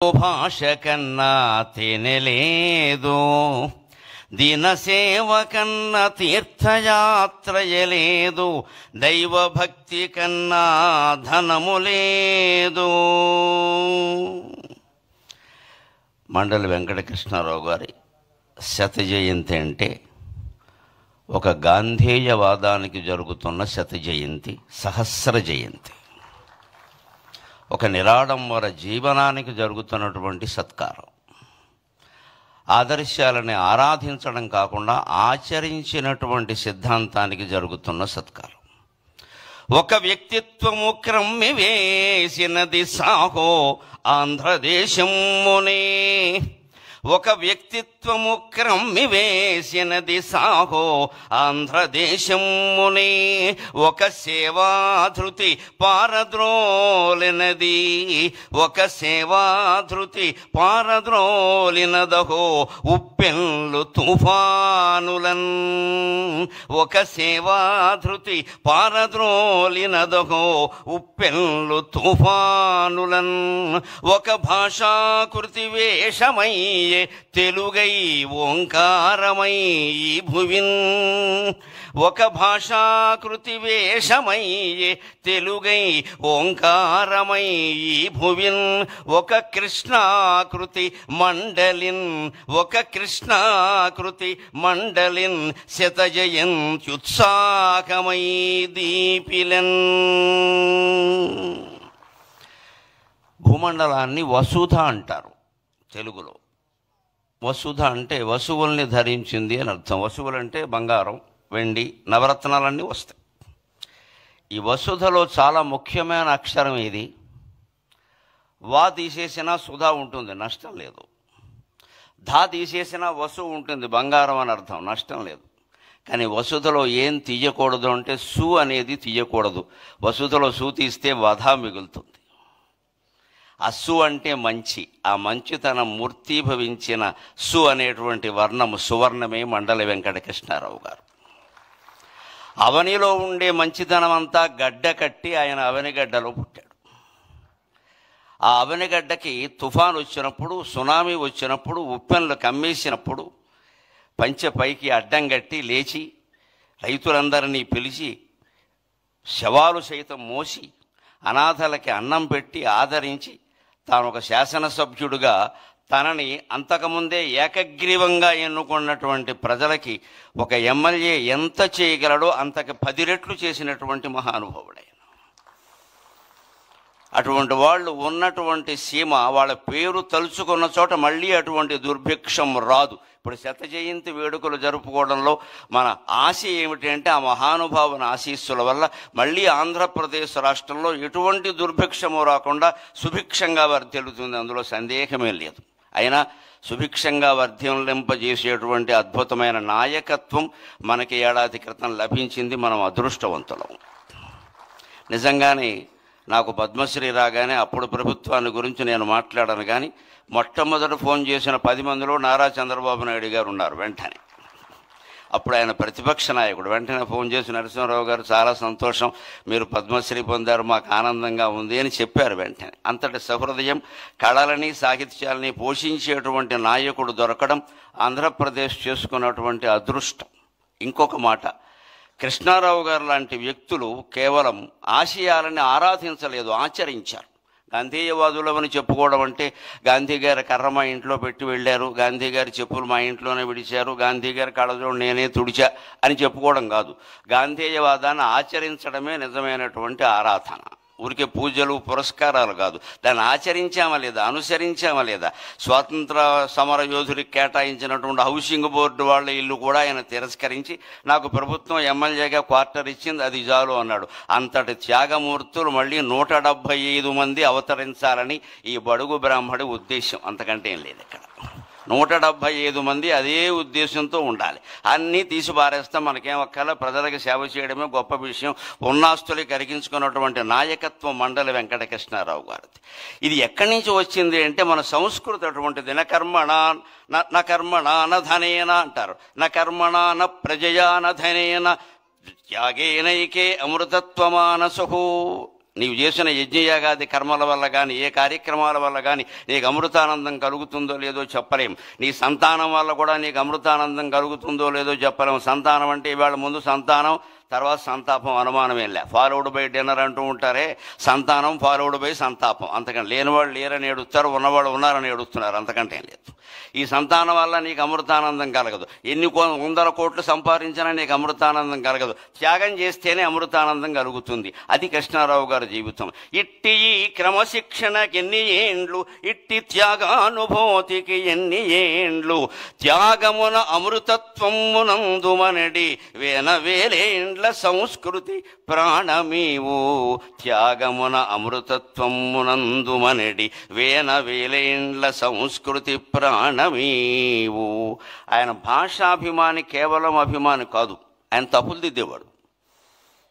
భాష కన్నా తేనెలేదు, దినసేవ కన్నా తీర్థయాత్రయలేదు, దైవభక్తి కన్నా ధనము లేదు. మండలి వెంకటకృష్ణారావు గారి శత జయంతి అంటే ఒక గాంధేయవాదానికి జరుగుతున్న శత జయంతి, సహస్ర జయంతి, ఒక నిరాడంబర జీవనానికి జరుగుతున్నటువంటి సత్కారం. ఆదర్శాలని ఆరాధించడం కాకుండా ఆచరించినటువంటి సిద్ధాంతానికి జరుగుతున్న సత్కారం. ఒక వ్యక్తిత్వము క్రమ్మి వేసినది సాహో ఆంధ్రదేశమునే, ఒక వ్యక్తిత్వము క్రమ్మి వేసినది సాహో ఆంధ్రదేశమునే, ఒక సేవాధృతి పారద్రోలినది, ఒక సేవాధృతి పారద్రోలినదహో ఉప్పెన్లు తుఫానులన్, ఒక సేవాధృతి పారద్రోలినదహో ఉప్పెన్లు తుఫానులన్, ఒక భాషాకృతి వేషమయ్యే తెలుగై ఓంకారమై భువిన్, ఒక భాషాకృతి వేషమయ్యే తెలుగై ఓంకారమై భువిన్, ఒక కృష్ణాకృతి మండలిన్, ఒక కృష్ణాకృతి మండలిన్ శతజయంత్యుత్సాహమై దీపిలన్. భూమండలాన్ని వసుధ అంటారు తెలుగులో. వసుధ అంటే వసువుల్ని ధరించింది అని అర్థం. వసువులంటే బంగారం, వెండి, నవరత్నాలన్నీ వస్తాయి. ఈ వసుధలో చాలా ముఖ్యమైన అక్షరం ఇది. వా తీసేసినా సుధా ఉంటుంది, నష్టం లేదు. ధా తీసేసినా వసు ఉంటుంది, బంగారం అని అర్థం, నష్టం లేదు. కానీ వసుధలో ఏం తీయకూడదు అంటే సు అనేది తీయకూడదు. వసుధలో సు తీస్తే వధ మిగులుతుంది. అస్సు అంటే మంచి, ఆ మంచితనం మూర్తీభవించిన సు అనేటువంటి వర్ణము సువర్ణమే మండలి వెంకటకృష్ణారావు గారు. అవనిలో ఉండే మంచితనం అంతా గడ్డ కట్టి ఆయన అవనిగడ్డలో పుట్టాడు. ఆ అవనిగడ్డకి తుఫాను వచ్చినప్పుడు, సునామీ వచ్చినప్పుడు, ఉప్పెన్లు కమ్మేసినప్పుడు పంచె పైకి అడ్డం కట్టి లేచి రైతులందరినీ పిలిచి శవాలు సైతం మోసి అనాథలకి అన్నం పెట్టి ఆదరించి తాను ఒక శాసనసభ్యుడిగా తనని అంతకుముందే ఏకగ్రీవంగా ఎన్నుకున్నటువంటి ప్రజలకి ఒక ఎమ్మెల్యే ఎంత చేయగలడో అంతకు 10 రెట్లు చేసినటువంటి మహానుభావుడైన. అటువంటి వాళ్ళు ఉన్నటువంటి సీమ, వాళ్ళ పేరు తలుచుకున్న చోట మళ్ళీ అటువంటి దుర్భిక్షం రాదు. ఇప్పుడు శత జయంతి వేడుకలు జరుపుకోవడంలో మన ఆశ ఏమిటి అంటే ఆ మహానుభావుని ఆశీస్సుల వల్ల మళ్ళీ ఆంధ్రప్రదేశ్ రాష్ట్రంలో ఎటువంటి దుర్భిక్షము రాకుండా సుభిక్షంగా వర్ధిల్లుతుంది, అందులో సందేహమే లేదు. అయినా సుభిక్షంగా వర్ధిల్లింపజేసేటువంటి అద్భుతమైన నాయకత్వం మనకి ఏడాది క్రితం లభించింది. మనం అదృష్టవంతులం. నిజంగానే నాకు పద్మశ్రీ రాగానే అప్పుడు ప్రభుత్వాన్ని గురించి నేను మాట్లాడాను, కానీ మొట్టమొదట ఫోన్ చేసిన 10 మందిలో నారా చంద్రబాబు నాయుడు గారు ఉన్నారు. వెంటనే అప్పుడు ఆయన ప్రతిపక్ష నాయకుడు. వెంటనే ఫోన్ చేసి నరసింహారావు గారు చాలా సంతోషం, మీరు పద్మశ్రీ పొందారు, మాకు ఆనందంగా ఉంది అని చెప్పారు. వెంటనే అంతటి సహృదయం, కళలని సాహిత్యాలని పోషించేటువంటి నాయకుడు దొరకడం ఆంధ్రప్రదేశ్ చేసుకున్నటువంటి అదృష్టం. ఇంకొక మాట, కృష్ణారావు గారు లాంటి వ్యక్తులు కేవలం ఆశయాలని ఆరాధించలేదు, ఆచరించారు. గాంధేయవాదులమని చెప్పుకోవడం అంటే గాంధీ గారి కర్ర మా ఇంట్లో పెట్టి వెళ్ళారు, గాంధీ గారి చెప్పులు మా ఇంట్లోనే విడిచారు, గాంధీ గారి కళ్ళజోడు నేనే తుడిచా అని చెప్పుకోవడం కాదు. గాంధేయవాదాన్ని ఆచరించడమే నిజమైనటువంటి ఆరాధన. ఊరికే పూజలు పురస్కారాలు కాదు, దాన్ని ఆచరించామా లేదా, అనుసరించామా లేదా. స్వాతంత్ర సమర యోధుడికి కేటాయించినటువంటి హౌసింగ్ బోర్డు వాళ్ళ ఇల్లు కూడా ఆయన తిరస్కరించి నాకు ప్రభుత్వం ఎమ్మెల్యేగా క్వార్టర్ ఇచ్చింది, అది చాలు అన్నాడు. అంతటి త్యాగమూర్తులు మళ్ళీ 175 మంది అవతరించాలని ఈ బడుగు బ్రాహ్మడి ఉద్దేశం, అంతకంటే ఏం లేదు. ఇక్కడ 175 మంది అదే ఉద్దేశంతో ఉండాలి. అన్నీ తీసి పారేస్తాం, మనకేం ఒక్కల ప్రజలకు సేవ చేయడమే గొప్ప విషయం. ఉన్నాస్తులు కరిగించుకున్నటువంటి నాయకత్వం మండలి వెంకటకృష్ణారావు గారిది. ఇది ఎక్కడి నుంచి వచ్చింది అంటే మన సంస్కృతి అటువంటిది. న కర్మణ న ధనేన అంటారు, న కర్మణ న ప్రజయా న ధనేన త్యాగేనైకే అమృతత్వమానసు. నీవు చేసిన యజ్ఞయాగాది కర్మల వల్ల కానీ ఏ కార్యక్రమాల వల్ల కానీ నీకు అమృతానందం కలుగుతుందో లేదో చెప్పలేం. నీ సంతానం వల్ల కూడా నీకు అమృతానందం కలుగుతుందో లేదో చెప్పలేం. సంతానం అంటే ఇవాళ ముందు సంతానం, తర్వాత సంతాపం, అనుమానమేం లే. ఫాలోడ్ బై డిన్నర్ అంటూ ఉంటారే, సంతానం ఫాలోడ్ బై సంతాపం. అంతకంటే లేనివాళ్ళు లేరని ఏడుస్తారు, ఉన్నవాళ్ళు ఉన్నారని ఏడుస్తున్నారు, అంతకంటే ఏం లేదు. ఈ సంతానం వల్ల నీకు అమృతానందం కలగదు. ఎన్ని 100 కోట్లు సంపాదించినా నీకు అమృతానందం కలగదు. త్యాగం చేస్తేనే అమృతానందం కలుగుతుంది. అది కృష్ణారావు గారి జీవితం. ఇట్టి ఈ క్రమశిక్షణకి ఎన్ని ఏండ్లు, ఇట్టి త్యాగానుభూతికి ఎన్ని ఏండ్లు, త్యాగమున అమృతత్వమునందుమనడి వేలేండ్ల సంస్కృతి ప్రాణమీవు, త్యాగమున అమృతత్వమునందుమనడి వేలేండ్ల సంస్కృతి ప్రాణమీవు. ఆయన భాషాభిమాని, కేవలం అభిమాని కాదు. ఆయన తప్పులు దిద్దేవాడు.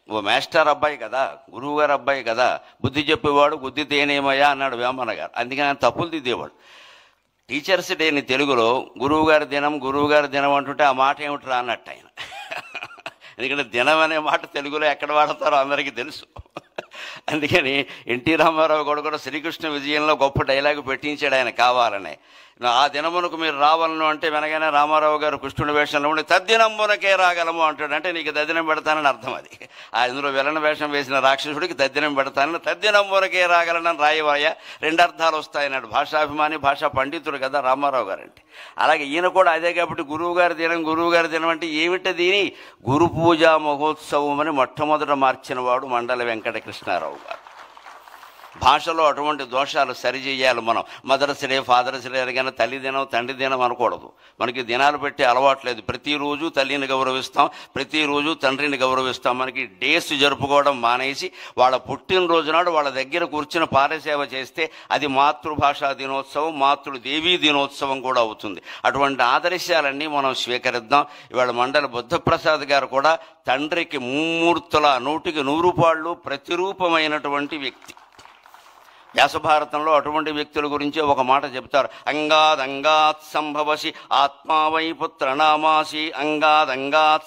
ఓ మాస్టర్ అబ్బాయి కదా, గురువుగారు అబ్బాయి కదా, బుద్ధి చెప్పేవాడు, బుద్ధి తేనేమయ్యా అన్నాడు వేమన్న గారు. అందుకని ఆయన తప్పులు దిద్దేవాడు. టీచర్స్ డేని తెలుగులో గురువుగారి దినం అంటుంటే ఆ మాట ఏమిట్రా అన్నట్టు ఆయన. ఎందుకంటే దినం అనే మాట తెలుగులో ఎక్కడ వాడతారో అందరికీ తెలుసు. అందుకని ఎన్టీ రామారావు కూడా శ్రీకృష్ణ విజయంలో గొప్ప డైలాగు పెట్టించాడు ఆయన కావాలనే. ఆ దినమునకు మీరు రావాలను అంటే వెనగానే రామారావు గారు కృష్ణుడి వేషంలో ఉండి తద్దినమునకే రాగలము అంటాడు. అంటే నీకు తద్దినం పెడతానని అర్థం. అది అందులో విలన వేషం వేసిన రాక్షసుడికి తద్దినం పెడతానని, తద్దినమునకే రాగలనని రాయవాయ 2 అర్థాలు వస్తాయన్నాడు. భాషాభిమాని, భాషా పండితుడు కదా రామారావు గారు అంటే. అలాగే ఈయన కూడా అదే కాబట్టి గురువుగారి దినం అంటే ఏమిటి దీని? గురు పూజా మహోత్సవం అని మొట్టమొదట మార్చిన వాడు మండల వెంకట కృష్ణారావు గారు. భాషలో అటువంటి దోషాలు సరిచేయాలి మనం. మదర్స్ డే, ఫాదర్స్ డే కానీ తల్లి దినం, తండ్రి దినం అనకూడదు. మనకి దినాలు పెట్టి అలవాట్లేదు. ప్రతిరోజు తల్లిని గౌరవిస్తాం, ప్రతిరోజు తండ్రిని గౌరవిస్తాం. మనకి డేస్ జరుపుకోవడం మానేసి వాళ్ళ పుట్టినరోజు నాడు వాళ్ళ దగ్గర కూర్చుని పాదసేవ చేస్తే అది మాతృభాషా దినోత్సవం, మాతృదేవీ దినోత్సవం కూడా అవుతుంది. అటువంటి ఆదర్శాలన్నీ మనం స్వీకరిద్దాం. ఇవాళ మండల బుద్ధప్రసాద్ గారు కూడా తండ్రికి ముమ్మూర్తుల 100కి 100 పాళ్ళు ప్రతిరూపమైనటువంటి వ్యక్తి. వ్యాసభారతంలో అటువంటి వ్యక్తుల గురించి ఒక మాట చెప్తారు. అంగాద్ సంభవసి ఆత్మావై పుత్ర నామాసి, అంగాద్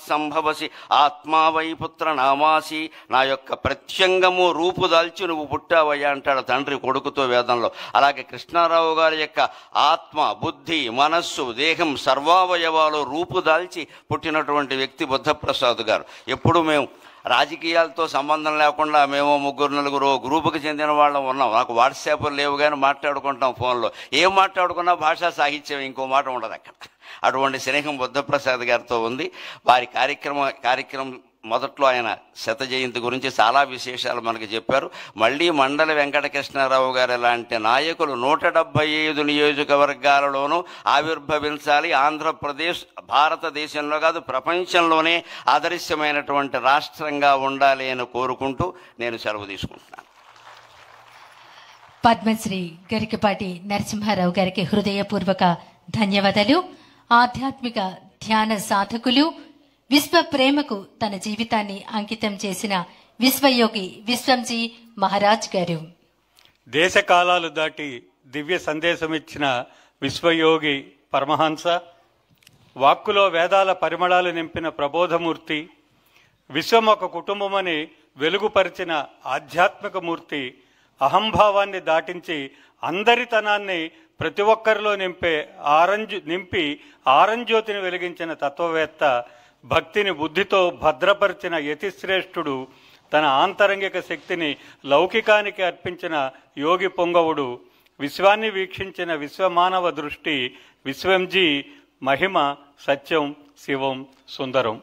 సంభవసి ఆత్మావై పుత్ర నామాసి. నా యొక్క ప్రత్యంగము రూపుదాల్చి నువ్వు పుట్టావయ్యా అంటాడు తండ్రి కొడుకుతో వేదంలో. అలాగే కృష్ణారావు గారి యొక్క ఆత్మ, బుద్ధి, మనస్సు, దేహం సర్వావయవాలు రూపుదాల్చి పుట్టినటువంటి వ్యక్తి బుద్ధప్రసాద్ గారు. ఎప్పుడు మేము రాజకీయాలతో సంబంధం లేకుండా మేము 3-4 గ్రూపుకి చెందిన వాళ్ళం ఉన్నాం. నాకు వాట్సాప్లు లేవు కానీ మాట్లాడుకుంటాం ఫోన్లో. ఏం మాట్లాడుకున్నా భాషా సాహిత్యం, ఇంకో మాట ఉండదు అక్కడ. అటువంటి స్నేహం బుద్ధప్రసాద్ గారితో ఉంది. వారి కార్యక్రమం మొదట్లో ఆయన శత జయంతి గురించి చాలా విశేషాలు మనకు చెప్పారు. మళ్ళీ మండల వెంకటకృష్ణారావు గారు లాంటి నాయకులు 175 నియోజకవర్గాలలోనూ ఆవిర్భవించాలి. ఆంధ్రప్రదేశ్ భారతదేశంలో కాదు ప్రపంచంలోనే ఆదర్శమైనటువంటి రాష్ట్రంగా ఉండాలి అని కోరుకుంటూ నేను సెలవు తీసుకుంటున్నాను. పద్మశ్రీ గరికపాటి నరసింహారావు గారికి హృదయపూర్వక ధన్యవాదాలు. ఆధ్యాత్మిక ధ్యాన సాధకులు, విశ్వ ప్రేమకు తన జీవితాన్ని అంకితం చేసిన విశ్వయోగి విశ్వంజీ మహారాజ్ గారు. దేశకాలాలు దాటి దివ్య సందేశం ఇచ్చిన విశ్వయోగి పరమహంస, వాక్కులో వేదాల పరిమళాలు నింపిన ప్రబోధమూర్తి, విశ్వం ఒక కుటుంబమని వెలుగుపరిచిన ఆధ్యాత్మిక మూర్తి, అహంభావాన్ని దాటించి అందరితనాన్ని ప్రతి ఒక్కరిలో నింపి ఆరంజ్యోతిని వెలిగించిన తత్వవేత్త, భక్తిని బుద్ధితో భద్రపరిచిన యతిశ్రేష్ఠుడు, తన ఆంతరంగిక శక్తిని లౌకికానికి అర్పించిన యోగి పొంగవుడు, విశ్వాన్ని వీక్షించిన విశ్వమానవ దృష్టి విశ్వంజీ, మహిమ సత్యం శివం సుందరం.